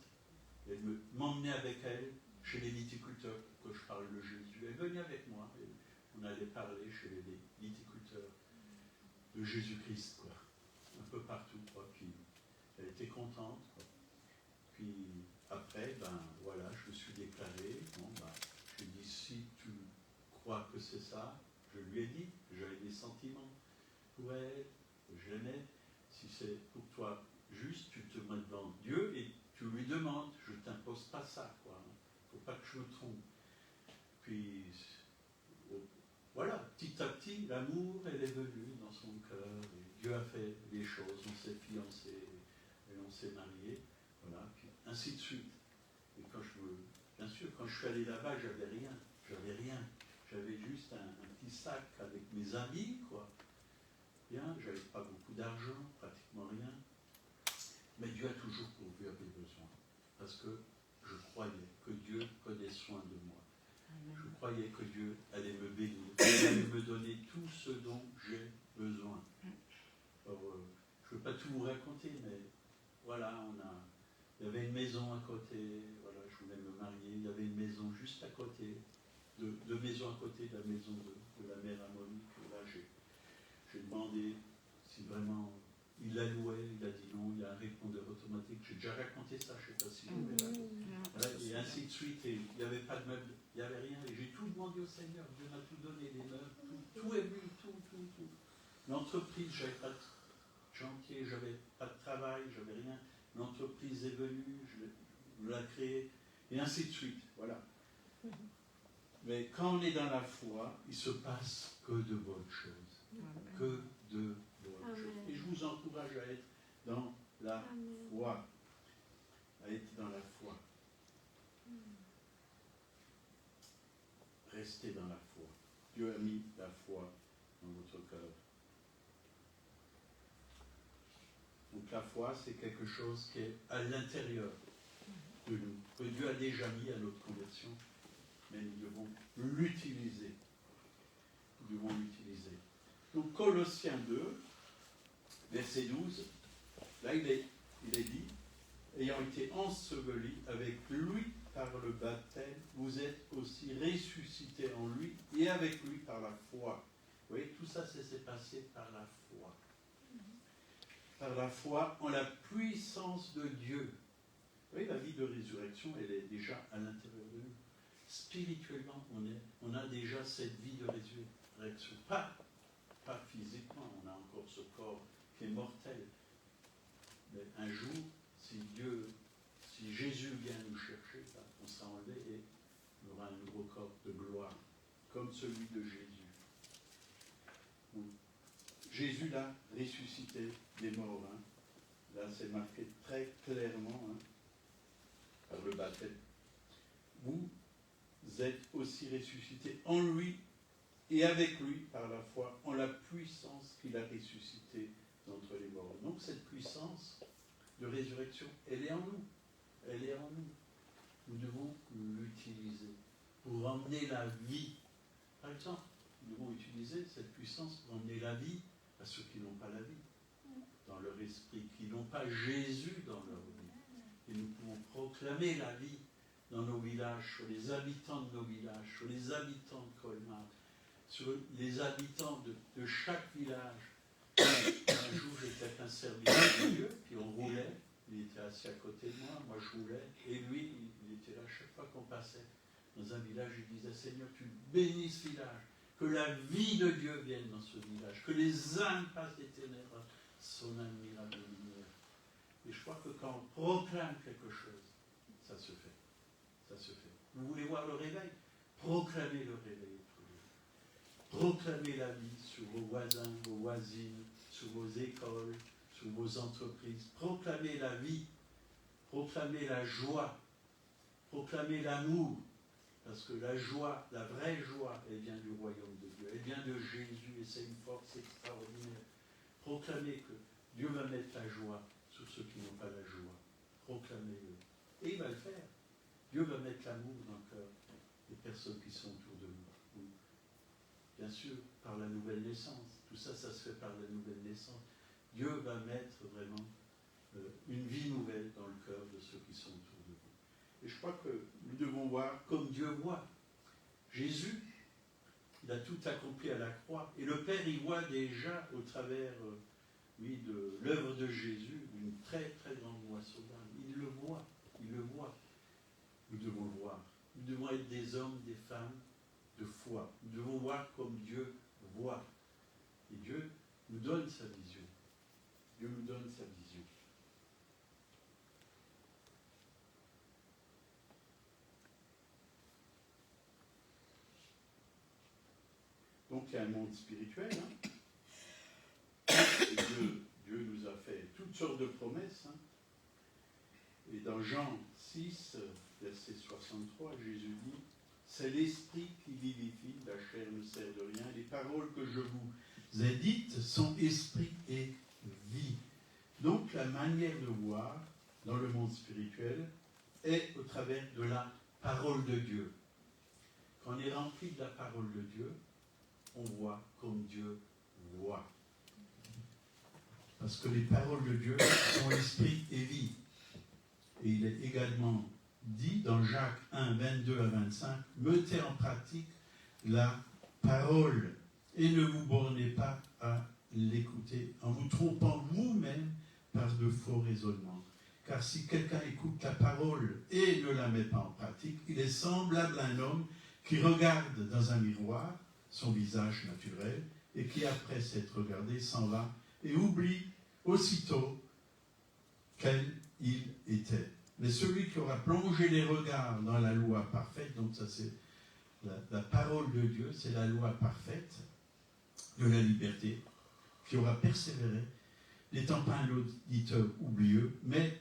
elle m'emmenait avec elle chez les viticulteurs pour que je parle de Jésus. Elle venait avec moi, et on allait parler chez les viticulteurs de Jésus-Christ, quoi, un peu partout, quoi. Puis elle était contente, quoi. Puis après, ben voilà, je me suis déclaré. Bon, ben, je lui ai dit, si tu crois que c'est ça, je lui ai dit que j'avais des sentiments pour elle, que je l'aimais. Si c'est pour toi juste, tu te mets devant Dieu et tu lui demandes. Je ne t'impose pas ça, quoi. Il ne faut pas que je me trompe. Puis voilà, petit à petit, l'amour, elle est venue dans son cœur. Et Dieu a fait les choses. On s'est fiancés et on s'est mariés. Voilà, puis ainsi de suite. Et bien sûr, quand je suis allé là-bas, j'avais rien. J'avais juste un petit sac avec mes habits, quoi. Bien, j'avais pas beaucoup d'argent, pratiquement rien. Mais Dieu a toujours pourvu à mes besoins. Parce que je croyais que Dieu prenait soin de moi. Je croyais que Dieu allait me bénir, qu'il allait me donner tout ce dont j'ai besoin. Alors, je ne veux pas tout vous raconter, mais voilà, il y avait une maison à côté, voilà, je voulais me marier, il y avait une maison juste à côté, deux maisons à côté de la maison de la mère à Monique. Là, j'ai demandé si vraiment il la louait, il a dit non, il y a un répondeur automatique. J'ai déjà raconté ça, je ne sais pas si je vais raconter. Voilà, et ainsi de suite, et il n'y avait pas de meubles, il n'y avait rien, et j'ai tout demandé au Seigneur, Dieu m'a tout donné, les meubles, tout est venu, tout. L'entreprise, j'avais pas de chantier, j'avais pas de travail, j'avais rien. L'entreprise est venue, je l'ai créée, et ainsi de suite, voilà. Mais quand on est dans la foi, il se passe que de bonnes choses. Que de bonnes choses. Et je vous encourage à être dans la foi. À être dans la foi. Restez dans la foi. Dieu a mis la foi dans votre cœur. Donc la foi, c'est quelque chose qui est à l'intérieur de nous, que Dieu a déjà mis à notre conversion, mais nous devons l'utiliser. Nous devons l'utiliser. Donc Colossiens 2, verset 12, là il est dit, ayant été ensevelis avec lui par le baptême, vous êtes aussi ressuscités en lui et avec lui par la foi. Vous voyez, tout ça, c'est passé par la foi. par la foi en la puissance de Dieu. Vous voyez, la vie de résurrection, elle est déjà à l'intérieur de nous. Spirituellement, on a déjà cette vie de résurrection. Pas physiquement, on a encore ce corps qui est mortel. Mais un jour, si Jésus vient nous chercher, on sera enlevé et on aura un nouveau corps de gloire, comme celui de Jésus. Jésus l'a ressuscité des morts. Hein. Là, c'est marqué très clairement par le baptême. Vous êtes aussi ressuscités en lui et avec lui par la foi, en la puissance qu'il a ressuscité d'entre les morts. Donc cette puissance de résurrection, elle est en nous. Elle est en nous. Nous devons l'utiliser pour emmener la vie. Par exemple, nous devons utiliser cette puissance pour emmener la vie à ceux qui n'ont pas la vie dans leur esprit, qui n'ont pas Jésus dans leur vie. Et nous pouvons proclamer la vie dans nos villages, sur les habitants de nos villages, sur les habitants de Colmar, sur les habitants de chaque village. Un jour, j'étais avec un serviteur de Dieu, puis on roulait, il était assis à côté de moi je roulais, et lui, il était là chaque fois qu'on passait dans un village, il disait, Seigneur, tu bénis ce village, que la vie de Dieu vienne dans ce village, que les âmes passent des ténèbres à son admirable lumière. Et je crois que quand on proclame quelque chose, ça se fait. Ça se fait. Vous voulez voir le réveil? Proclamez le réveil. Proclamez la vie sur vos voisins, vos voisines, sur vos écoles, sur vos entreprises. Proclamez la vie. Proclamez la joie. Proclamez l'amour. Parce que la joie, la vraie joie, elle vient du royaume de Dieu. Elle vient de Jésus et c'est une force extraordinaire. Proclamez que Dieu va mettre la joie sur ceux qui n'ont pas la joie. Proclamez-le. Et il va le faire. Dieu va mettre l'amour dans le cœur des personnes qui sont autour de nous. Oui. Bien sûr, par la nouvelle naissance. Tout ça, ça se fait par la nouvelle naissance. Dieu va mettre vraiment une vie nouvelle dans le cœur de ceux qui sont autour de nous. Et je crois que nous devons voir comme Dieu voit. Jésus, il a tout accompli à la croix. Et le Père, il voit déjà au travers de l'œuvre de Jésus une très très grande moisson d'âmes. Il le voit, il le voit. Nous devons le voir. Nous devons être des hommes, des femmes de foi. Nous devons voir comme Dieu voit. Et Dieu nous donne sa vision. Dieu nous donne sa vision. Donc il y a un monde spirituel. Dieu nous a fait toutes sortes de promesses. Et dans Jean 6, verset 63, Jésus dit, c'est l'esprit qui vivifie, la chair ne sert de rien. Les paroles que je vous ai dites sont esprit et vie. Donc la manière de voir dans le monde spirituel est au travers de la parole de Dieu. Quand on est rempli de la parole de Dieu, on voit comme Dieu voit. Parce que les paroles de Dieu sont esprit et vie. Et il est également dit dans Jacques 1, 22 à 25, mettez en pratique la parole et ne vous bornez pas à l'écouter en vous trompant vous-même par de faux raisonnements. Car si quelqu'un écoute la parole et ne la met pas en pratique, il est semblable à un homme qui regarde dans un miroir son visage naturel et qui, après s'être regardé, s'en va et oublie aussitôt quel il était. Mais celui qui aura plongé les regards dans la loi parfaite, donc ça c'est la parole de Dieu, c'est la loi parfaite de la liberté, qui aura persévéré, n'étant pas un auditeur oublieux, mais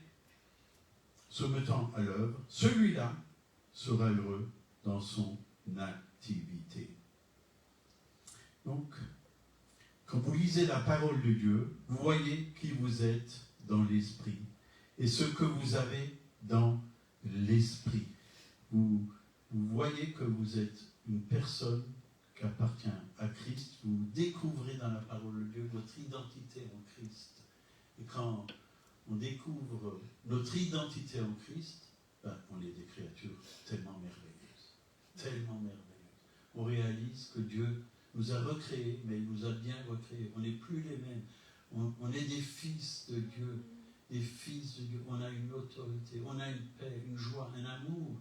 se mettant à l'œuvre, celui-là sera heureux dans son activité. Donc, quand vous lisez la parole de Dieu, vous voyez qui vous êtes dans l'esprit et ce que vous avez dans l'esprit. Vous voyez que vous êtes une personne qui appartient à Christ. Vous découvrez dans la parole de Dieu votre identité en Christ. Et quand on découvre notre identité en Christ, on est des créatures tellement merveilleuses. Tellement merveilleuses. On réalise que Dieu nous a recréés, mais il nous a bien recréés. On n'est plus les mêmes. On est des fils de Dieu. Des fils de Dieu. On a une autorité, on a une paix, une joie, un amour.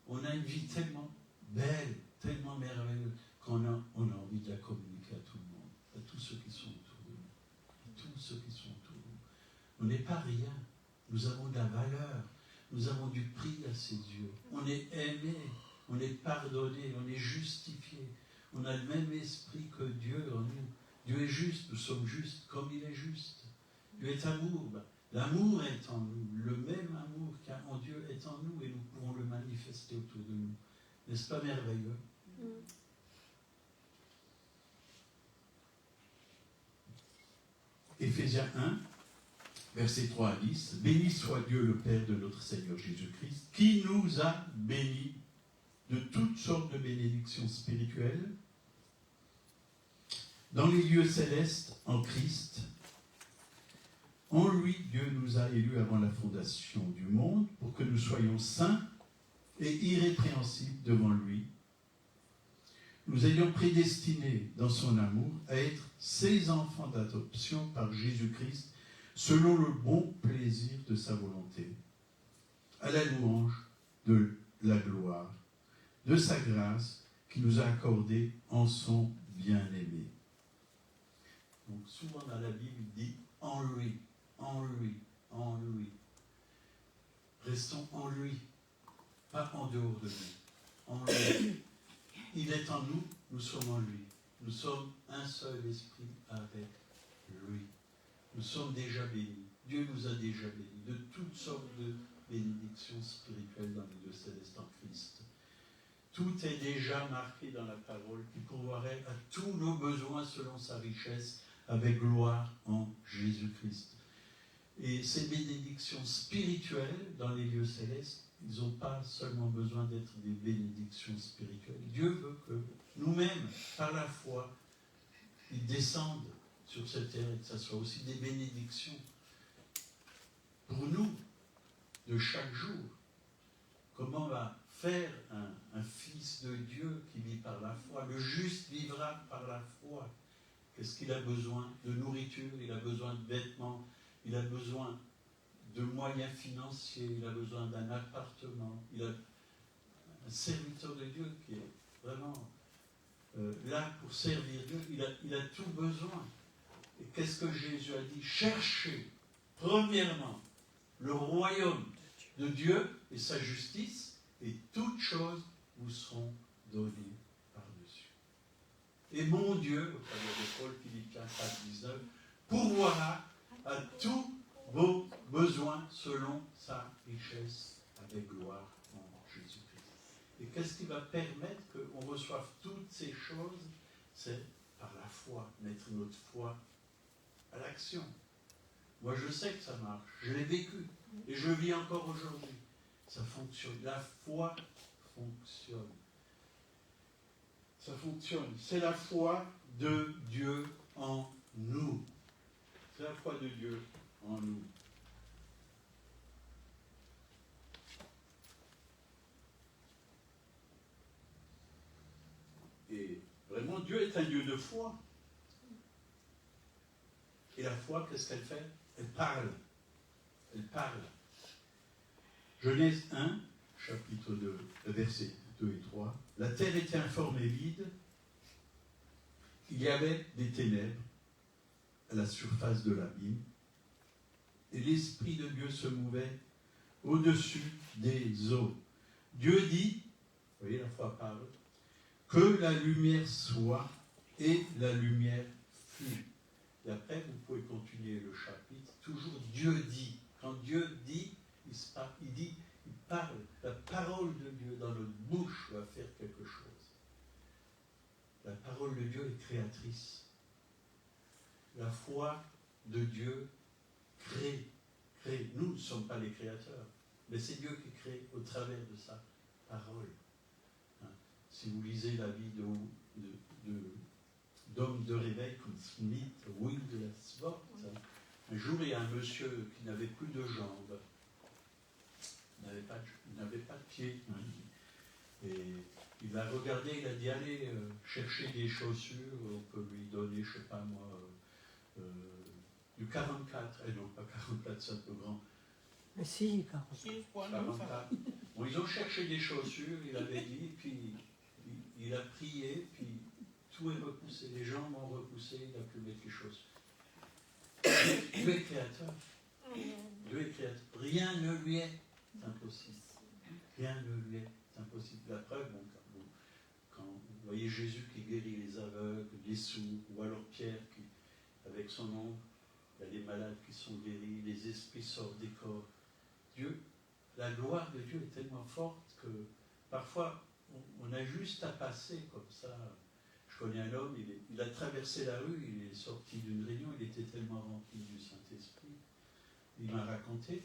On a une vie tellement belle, tellement merveilleuse, qu'on a envie de la communiquer à tout le monde, à tous ceux qui sont autour de nous. À tous ceux qui sont autour de nous. On n'est pas rien. Nous avons de la valeur. Nous avons du prix à ses yeux. On est aimé, on est pardonné, on est justifié. On a le même esprit que Dieu en nous. Dieu est juste, nous sommes justes comme il est juste. Dieu est amour. L'amour est en nous. Le même amour qu'il y a en Dieu est en nous et nous pouvons le manifester autour de nous. N'est-ce pas merveilleux? Éphésiens 1, versets 3 à 10. Béni soit Dieu le Père de notre Seigneur Jésus-Christ, qui nous a bénis de toutes sortes de bénédictions spirituelles dans les lieux célestes en Christ. En lui, Dieu nous a élus avant la fondation du monde pour que nous soyons saints et irrépréhensibles devant lui, nous ayons prédestinés dans son amour à être ses enfants d'adoption par Jésus-Christ, selon le bon plaisir de sa volonté, à la louange de la gloire, de sa grâce qui nous a accordée en son bien-aimé. Donc souvent dans la Bible, il dit « en lui ». En lui, en lui. Restons en lui, pas en dehors de lui. En lui. Il est en nous, nous sommes en lui. Nous sommes un seul esprit avec lui. Nous sommes déjà bénis. Dieu nous a déjà bénis de toutes sortes de bénédictions spirituelles dans les lieux célestes en Christ. Tout est déjà marqué dans la parole qui pourvoirait à tous nos besoins selon sa richesse avec gloire en Jésus-Christ. Et ces bénédictions spirituelles dans les lieux célestes, ils n'ont pas seulement besoin d'être des bénédictions spirituelles. Dieu veut que nous-mêmes, par la foi, ils descendent sur cette terre et que ce soit aussi des bénédictions pour nous, de chaque jour. Comment va faire un fils de Dieu qui vit par la foi? Le juste vivra par la foi. Qu'est-ce qu'il a besoin? De nourriture, il a besoin de vêtements, il a besoin de moyens financiers, il a besoin d'un appartement, il a un serviteur de Dieu qui est vraiment là pour servir Dieu, il a tout besoin. Et qu'est-ce que Jésus a dit? Cherchez, premièrement, le royaume de Dieu et sa justice, et toutes choses vous seront données par-dessus. Et mon Dieu, au travers de Paul, Philippiens 4, 19, pourvoira à tous vos besoins selon sa richesse avec gloire en Jésus-Christ. Et qu'est-ce qui va permettre qu'on reçoive toutes ces choses? C'est par la foi, mettre notre foi à l'action. Moi, je sais que ça marche. Je l'ai vécu. Et je vis encore aujourd'hui. Ça fonctionne. La foi fonctionne. Ça fonctionne. C'est la foi de Dieu en nous. C'est la foi de Dieu en nous. Et vraiment, Dieu est un Dieu de foi. Et la foi, qu'est-ce qu'elle fait? Elle parle. Elle parle. Genèse 1, chapitre 2, versets 2 et 3. La terre était informe et vide. Il y avait des ténèbres à la surface de l'abîme. Et l'Esprit de Dieu se mouvait au-dessus des eaux. Dieu dit, vous voyez, la foi parle, que la lumière soit, et la lumière fut. Et après, vous pouvez continuer le chapitre. Toujours Dieu dit. Quand Dieu dit, il parle. La parole de Dieu dans notre bouche va faire quelque chose. La parole de Dieu est créatrice. La foi de Dieu crée. Nous ne sommes pas les créateurs, mais c'est Dieu qui crée au travers de sa parole. Si vous lisez la vie d'hommes de réveil comme Smith, Wigglesworth, un jour il y a un monsieur qui n'avait plus de jambes, il n'avait pas de pieds, et il a regardé, il a dit allez chercher des chaussures, on peut lui donner, je ne sais pas moi, 44, non pas 44, c'est un peu grand. Mais si, 44. Bon, ils ont cherché des chaussures, il avait dit, puis il a prié, puis tout est repoussé. Les jambes ont repoussé, il n'a plus mettre les chaussures. Dieu est créateur. Dieu est créateur. Rien ne lui est impossible. Rien ne lui est impossible. La preuve, bon, quand vous voyez Jésus qui guérit les aveugles, les sourds, ou alors Pierre qui, avec son ombre, il y a des malades qui sont guéris, les esprits sortent des corps. Dieu, la gloire de Dieu est tellement forte que parfois on a juste à passer comme ça. Je connais un homme, il a traversé la rue, il est sorti d'une réunion, il était tellement rempli du Saint-Esprit. Il m'a raconté,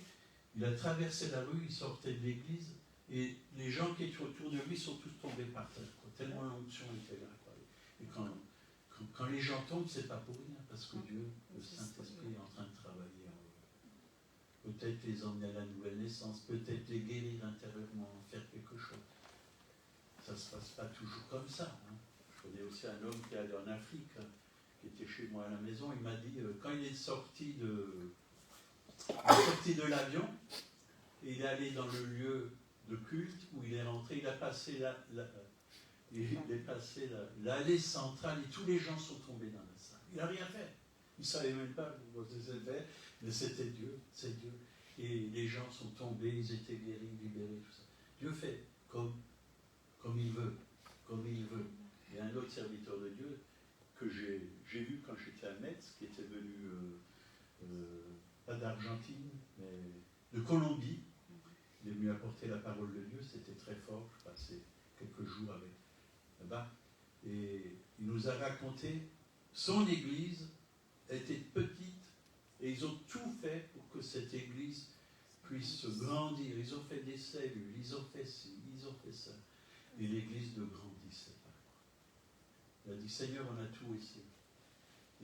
il a traversé la rue, il sortait de l'église, et les gens qui étaient autour de lui sont tous tombés par terre, quoi, tellement l'onction était là. Quoi. Et quand les gens tombent, c'est pas pour rien, parce que Dieu, le Saint-Esprit, est en train de travailler en eux. Peut-être les emmener à la nouvelle naissance, peut-être les guérir intérieurement, faire quelque chose. Ça ne se passe pas toujours comme ça. Hein. Je connais aussi un homme qui est allé en Afrique, hein, qui était chez moi à la maison, il m'a dit, quand il est sorti de l'avion, et il est allé dans le lieu de culte où il est rentré, il a passé l'allée centrale et tous les gens sont tombés dans la salle. Il n'a rien fait. Il ne savait même pas où c'était, mais c'était Dieu, c'est Dieu. Et les gens sont tombés, ils étaient guéris, libérés, tout ça. Dieu fait comme il veut, comme il veut. Il y a un autre serviteur de Dieu que j'ai vu quand j'étais à Metz, qui était venu, pas d'Argentine, mais de Colombie. Il est venu apporter la parole de Dieu, c'était très fort. Je passais quelques jours avec là-bas. Et il nous a raconté, son église était petite, et ils ont tout fait pour que cette église puisse grandir. Ils ont fait des cellules, ils ont fait ci, ils ont fait ça. Et l'église ne grandissait pas. Il a dit, Seigneur, on a tout essayé.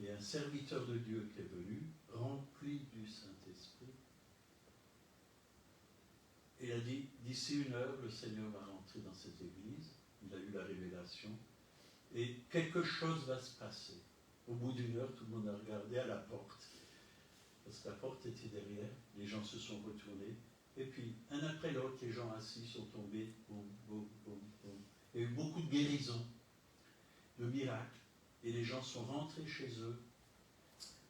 Et un serviteur de Dieu qui est venu, rempli du Saint-Esprit, et il a dit, d'ici 1 heure, le Seigneur va rentrer dans cette église. Il a eu la révélation. Et quelque chose va se passer. Au bout d'1 heure, tout le monde a regardé à la porte. Parce que la porte était derrière. Les gens se sont retournés. Et puis, un après l'autre, les gens assis sont tombés. Boum, boum, boum, boum. Il y a eu beaucoup de guérisons, de miracles. Et les gens sont rentrés chez eux.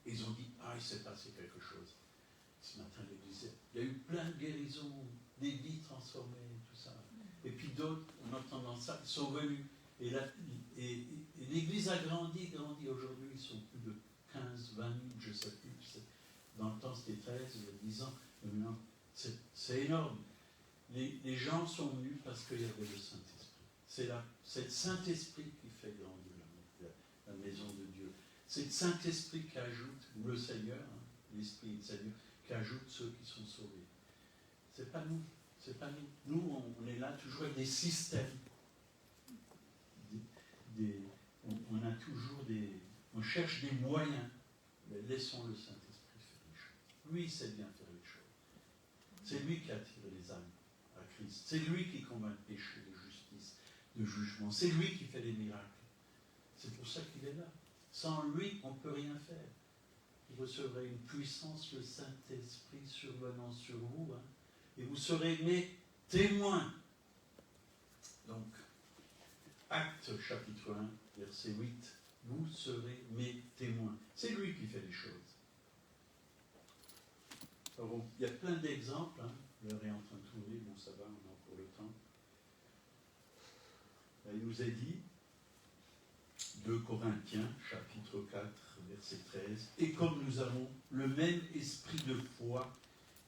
Et ils ont dit, ah, il s'est passé quelque chose. Ce matin, l'église, il y a eu plein de guérisons, des vies transformées, tout ça. Et puis d'autres, en entendant ça, ils sont venus. Et l'église a grandi. Aujourd'hui, ils sont plus de 15, 20 000, je ne sais plus. Dans le temps, c'était 13, il y a 10 ans. Mais maintenant, c'est énorme. Les gens sont venus parce qu'il y avait le Saint-Esprit. C'est le Saint-Esprit qui fait grandir la maison de Dieu. C'est le Saint-Esprit qui ajoute, ou le Seigneur, hein, l'Esprit du Seigneur, qui ajoute ceux qui sont sauvés. C'est pas nous. C'est pas nous. Nous, on est là toujours avec des systèmes. On a toujours on cherche des moyens. Mais laissons le Saint-Esprit faire les choses. Lui, il sait bien faire les choses. C'est lui qui attire les âmes à Christ. C'est lui qui combat le péché, de justice, de jugement. C'est lui qui fait les miracles. C'est pour ça qu'il est là. Sans lui, on ne peut rien faire. Vous recevrez une puissance, le Saint-Esprit survenant sur vous, hein, et vous serez mes témoins. Donc, Actes chapitre 1, verset 8, vous serez mes témoins. C'est lui qui fait les choses. Alors, il y a plein d'exemples, hein. L'heure est en train de tourner, bon ça va, on a encore le temps. Là, il nous est dit, 2 Corinthiens, chapitre 4, verset 13, « Et comme nous avons le même esprit de foi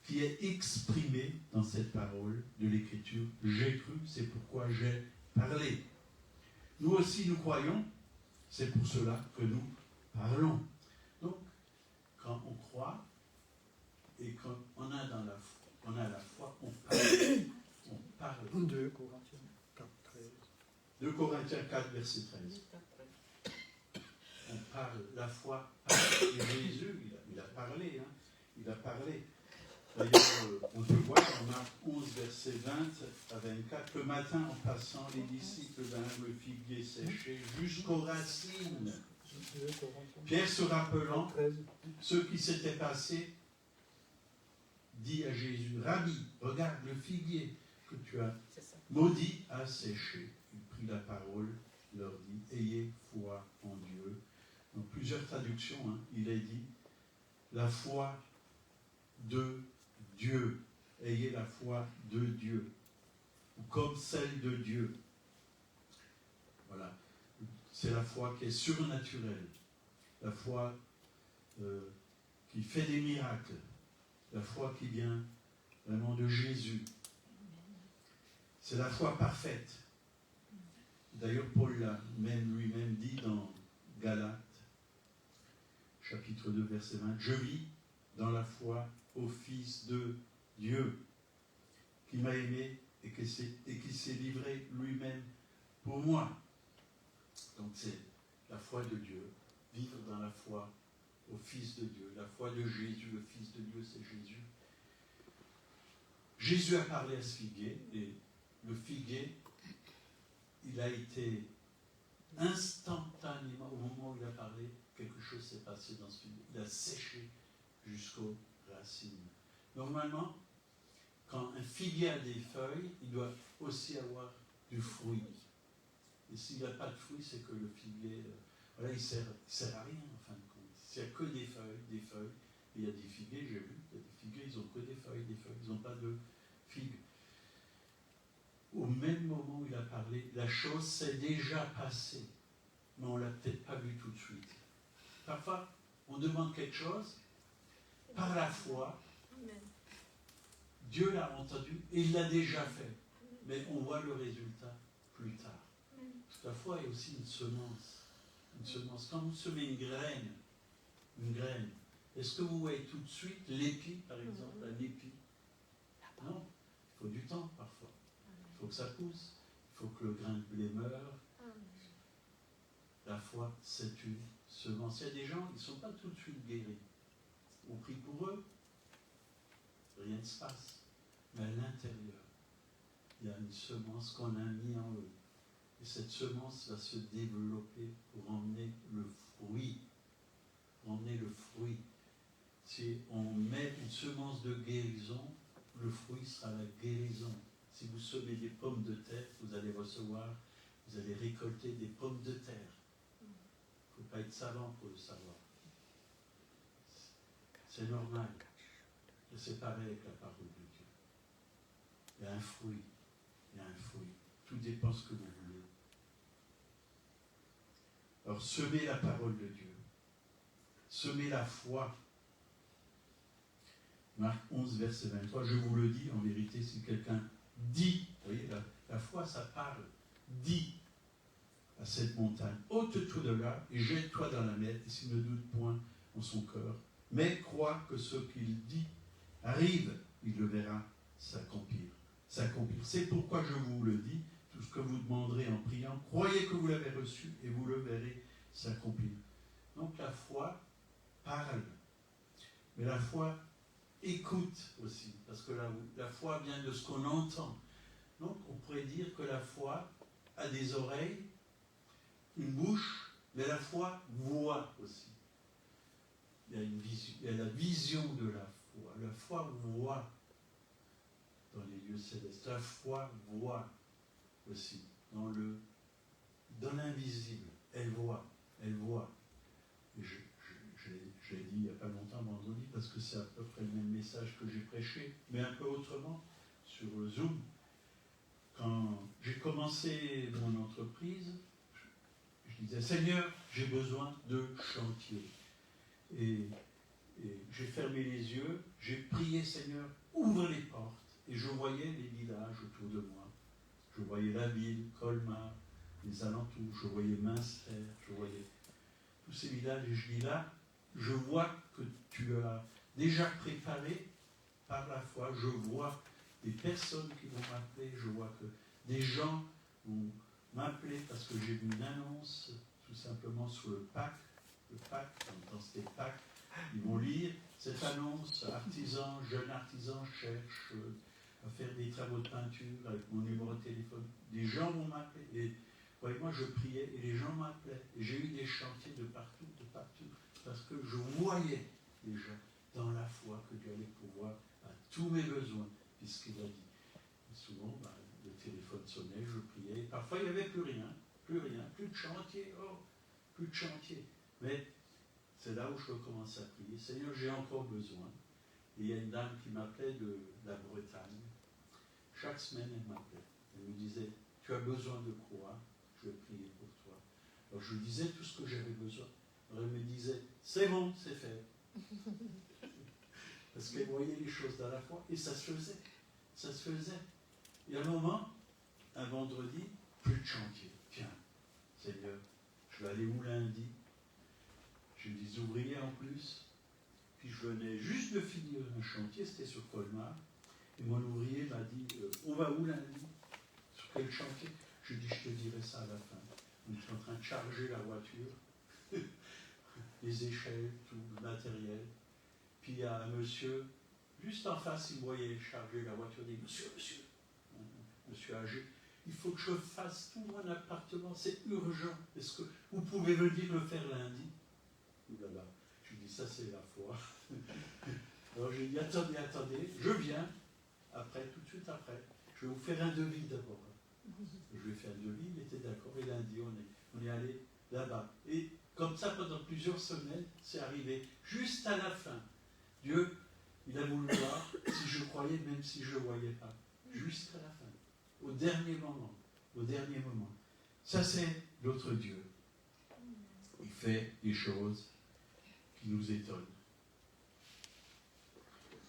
qui est exprimé dans cette parole de l'Écriture, j'ai cru, c'est pourquoi j'ai parlé. Nous aussi, nous croyons, c'est pour cela que nous parlons. » Donc, quand on croit et qu'on a la foi, on parle. On parle. 2 Corinthiens 4, 13. 2 Corinthiens 4, verset 13. On parle, la foi parle. Et Jésus, il a parlé. Hein. Il a parlé. D'ailleurs, on peut voir dans Marc 11, verset 20 à 24, le matin, en passant, les disciples vinrent le figuier séché jusqu'aux racines. Pierre, se rappelant ce qui s'était passé, dit à Jésus, Rabbi, regarde le figuier que tu as maudit a séché. Il prit la parole, leur dit, ayez foi en Dieu. Dans plusieurs traductions, il est dit, la foi de Dieu. Ayez la foi de Dieu. Ou comme celle de Dieu. Voilà. C'est la foi qui est surnaturelle. La foi qui fait des miracles. La foi qui vient vraiment de Jésus. C'est la foi parfaite. D'ailleurs, Paul l'a même lui-même dit dans Galates, chapitre 2, verset 20. Je vis dans la foi au Fils de Dieu, qui m'a aimé et qui s'est livré lui-même pour moi. Donc c'est la foi de Dieu. Vivre dans la foi au Fils de Dieu. La foi de Jésus, le Fils de Dieu, c'est Jésus. Jésus a parlé à ce figuier, et le figuier, il a été instantanément, au moment où il a parlé, quelque chose s'est passé dans ce figuier. Il a séché jusqu'aux racines. Normalement, quand un figuier a des feuilles, il doit aussi avoir du fruit. Et s'il n'a pas de fruit, c'est que le figuier, voilà, il ne sert à rien, en fin de compte. S'il n'y a que des feuilles, et il y a des figuiers, j'ai vu, il y a des figuiers, ils n'ont que des feuilles, ils n'ont pas de figues. Au même moment où il a parlé, la chose s'est déjà passée, mais on ne l'a peut-être pas vu tout de suite. Parfois, on demande quelque chose, par la foi, Dieu l'a entendu et il l'a déjà fait, mais on voit le résultat plus tard. Parce que la foi est aussi une semence. Une semence. Quand vous semez une graine, est-ce que vous voyez tout de suite l'épi, par exemple, un épi? Non, il faut du temps parfois. Il faut que ça pousse, il faut que le grain de blé meure. La foi, c'est une semence. Il y a des gens qui ne sont pas tout de suite guéris. On prie pour eux, rien ne se passe. Mais à l'intérieur, il y a une semence qu'on a mis en eux. Et cette semence va se développer pour emmener le fruit. Si on met une semence de guérison, le fruit sera la guérison. Si vous semez des pommes de terre, vous allez récolter des pommes de terre. Il ne faut pas être savant pour le savoir. C'est normal. Et c'est pareil avec la parole de Dieu. Il y a un fruit. Tout dépend de ce que vous voulez. Alors, semez la parole de Dieu. Semez la foi. Marc 11, verset 23. Je vous le dis, en vérité, si quelqu'un dit, vous voyez, la foi, ça parle. Dit à cette montagne, ôte-toi de là et jette-toi dans la mer, et s'il ne doute point en son cœur, mais croit que ce qu'il dit arrive, il le verra s'accomplir. C'est pourquoi je vous le dis, tout ce que vous demanderez en priant, croyez que vous l'avez reçu et vous le verrez s'accomplir. Donc la foi parle, mais la foi écoute aussi, parce que la foi vient de ce qu'on entend. Donc on pourrait dire que la foi a des oreilles, une bouche, mais la foi voit aussi. Il y a la vision de la foi. La foi voit dans les lieux célestes. La foi voit aussi dans l'invisible. Elle voit. Et j'ai dit il n'y a pas longtemps, vendredi, parce que c'est à peu près le même message que j'ai prêché, mais un peu autrement, sur le Zoom. Quand j'ai commencé mon entreprise, je disais, Seigneur, j'ai besoin de chantier. Et j'ai fermé les yeux, j'ai prié, Seigneur, ouvre les portes. Et je voyais les villages autour de moi. Je voyais la ville, Colmar, les alentours, je voyais Münster, je voyais tous ces villages. Et je dis là, je vois que tu as déjà préparé par la foi, je vois des personnes qui vont m'appeler, je vois que des gens vont m'appeler parce que j'ai vu une annonce tout simplement sur le Pâques, dans ces Pâques, ils vont lire cette annonce, jeune artisan cherche à faire des travaux de peinture avec mon numéro de téléphone. Des gens vont m'appeler. Et Croyez-moi, je priais et les gens m'appelaient. Et j'ai eu des chantiers de partout, parce que je voyais les gens dans la foi que Dieu allait pouvoir à tous mes besoins, puisqu'il a dit. Et souvent, le téléphone sonnait, je priais. Et parfois, il n'y avait plus de chantier, plus de chantier. Mais c'est là où je recommence à prier. Seigneur, j'ai encore besoin. Et il y a une dame qui m'appelait de la Bretagne. Chaque semaine, elle m'appelait. Elle me disait, tu as besoin de quoi? Je vais prier pour toi. Alors je lui disais tout ce que j'avais besoin. Alors elle me disait, c'est bon, c'est fait. Parce qu'elle voyait les choses dans la foi. Et ça se faisait. Ça se faisait. Et à un moment, un vendredi, plus de chantier. Tiens, Seigneur, je vais aller où lundi? J'ai des ouvriers en plus. Puis je venais juste de finir un chantier, c'était sur Colmar. Et mon ouvrier m'a dit, on va où lundi? Sur quel chantier? Je dis, je te dirai ça à la fin. On est en train de charger la voiture, les échelles, tout le matériel. Puis il y a un monsieur, juste en face, il me voyait charger la voiture, il dit, monsieur âgé, il faut que je fasse tout mon appartement, c'est urgent. Est-ce que vous pouvez venir le faire lundi? Oulala, je lui dis, ça c'est la foi. Alors j'ai dit, attendez, je viens, après, tout de suite après, je vais vous faire un devis d'abord. Je lui ai fait un devis, il était d'accord, et lundi on est allé là-bas. Et comme ça, pendant plusieurs semaines, c'est arrivé juste à la fin. Dieu, il a voulu voir si je croyais, même si je ne voyais pas. Jusqu'à la fin. Au dernier moment. Au dernier moment. Ça, c'est notre Dieu. Il fait des choses qui nous étonnent.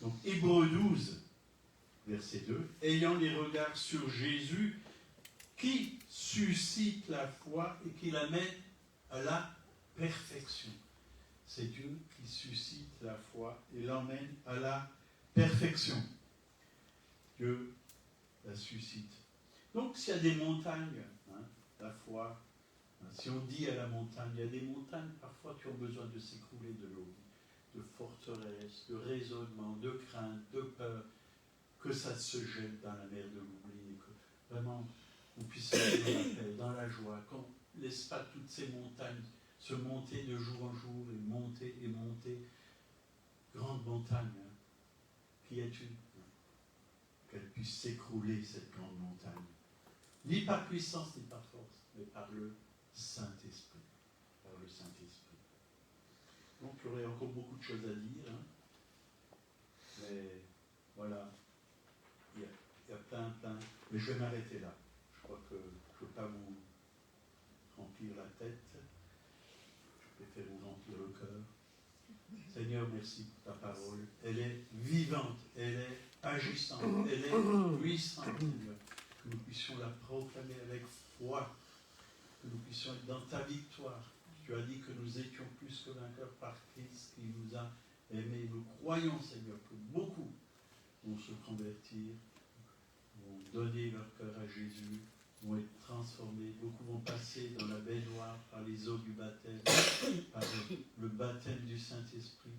Donc, Hébreux 12, verset 2. Ayant les regards sur Jésus, qui suscite la foi et qui l'amène à la perfection. C'est Dieu qui suscite la foi et l'emmène à la perfection. Dieu la suscite. Donc, s'il y a des montagnes, la foi, si on dit à la montagne, il y a des montagnes parfois qui ont besoin de s'écrouler de l'eau, de forteresses, de raisonnement, de crainte, de peur, que ça se jette dans la mer de l'oubli, et que vraiment vous puissiez être dans la paix, dans la joie, qu'on ne laisse pas toutes ces montagnes se monter de jour en jour et monter et monter. Grande montagne, qui es-tu? Qu'elle puisse s'écrouler, cette grande montagne. Ni par puissance, ni par force, mais par le Saint-Esprit. Par le Saint-Esprit. Donc, il y aurait encore beaucoup de choses à dire. Mais voilà, il y a plein. Mais je vais m'arrêter là. Je crois que je ne peux pas vous remplir la tête. Je préfère vous remplir le cœur. Seigneur, merci pour ta parole. Elle est vivante, elle est agissante, elle est puissante, Seigneur. Que nous puissions la proclamer avec foi, que nous puissions être dans ta victoire. Tu as dit que nous étions plus que vainqueurs par Christ qui nous a aimés. Nous croyons, Seigneur, que beaucoup vont se convertir, vont donner leur cœur à Jésus, vont être transformés. Beaucoup vont passer dans la baignoire par les eaux du baptême, par le baptême du Saint-Esprit.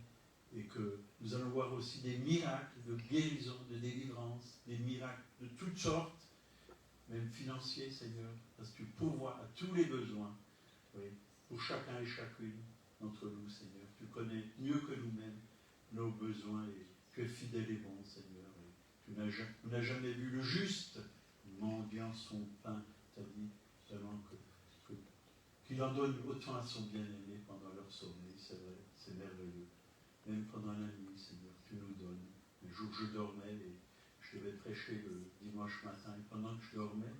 Et que nous allons voir aussi des miracles de guérison, de délivrance, des miracles de toutes sortes, même financiers, Seigneur, parce que tu pourvois à tous les besoins, oui, pour chacun et chacune d'entre nous, Seigneur. Tu connais mieux que nous-mêmes nos besoins et tu es fidèle et bon, Seigneur. Et tu n'as jamais vu le juste mendiant son pain. Tu as dit seulement qu'il en donne autant à son bien-aimé pendant leur sommeil, c'est vrai, c'est merveilleux. Même pendant la nuit, Seigneur, tu nous donnes. Le jour que je dormais, et je devais prêcher le dimanche matin, et pendant que je dormais,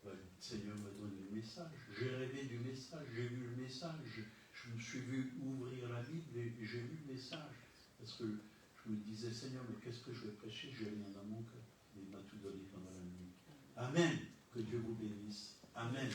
le Seigneur m'a donné le message. J'ai rêvé du message, j'ai vu le message, je me suis vu ouvrir la Bible et j'ai vu le message. Parce que je me disais, Seigneur, mais qu'est-ce que je vais prêcher? J'ai rien dans mon cœur. Il m'a tout donné pendant la nuit. Amen. Que Dieu vous bénisse. Amen.